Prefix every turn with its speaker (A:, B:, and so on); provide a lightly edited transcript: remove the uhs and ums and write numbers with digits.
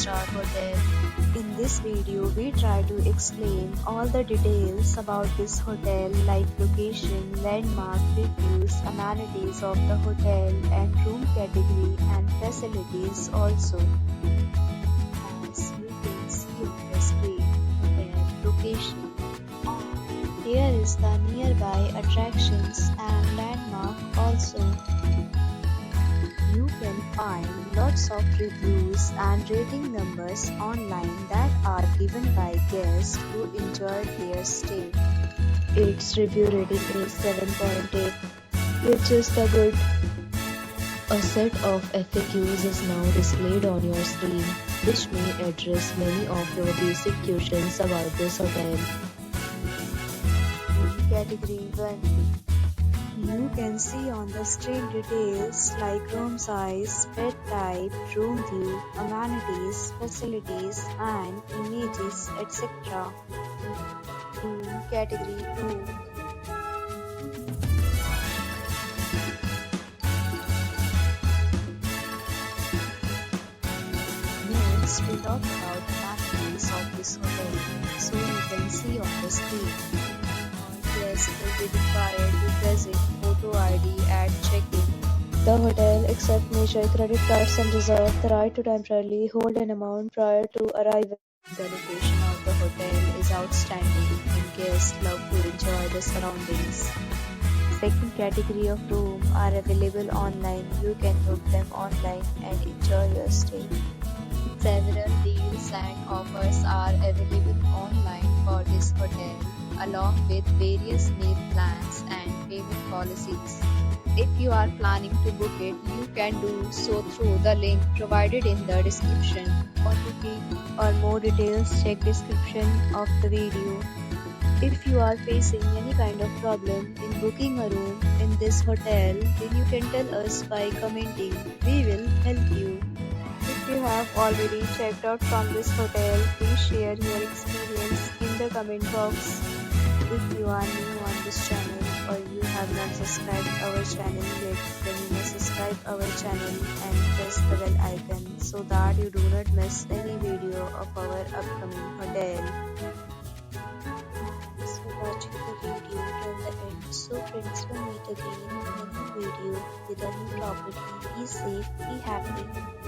A: 5-star hotel. In this video, we try to explain all the details about this hotel like location, landmark, reviews, amenities of the hotel and room category and facilities also. As you can see on the screen, hotel location. Here is the nearby attractions and landmark also. You can find lots of reviews and rating numbers online that are given by guests who enjoyed their stay. Its review rating is 7.8, which is the good. A set of FAQs is now displayed on your screen, which may address many of your basic questions about this hotel. Category 1. You can see on the screen details like room size, bed type, room view, amenities, facilities, and images, etc. Category 2. Next, we talk about the amenities of this hotel, so you can see on the screen. Guests will be required to present photo ID at check-in. The hotel accepts major credit cards and reserves the right to temporarily hold an amount prior to arrival. The location of the hotel is outstanding and guests love to enjoy the surroundings. Second category of rooms are available online. You can book them online and enjoy your stay. Several deals and offers are available online for this hotel, along with various meal plans and payment policies. If you are planning to book it, you can do so through the link provided in the description. For booking or more details, check description of the video. If you are facing any kind of problem in booking a room in this hotel, then you can tell us by commenting. We will help you. If you have already checked out from this hotel, please share your experience in the comment box. If you are new on this channel or you have not subscribed our channel yet, then you must subscribe our channel and press the bell icon so that you do not miss any video of our upcoming hotel. Thanks for watching the video till the end. So friends, we'll meet again in a new video with a new property. Be safe, be happy.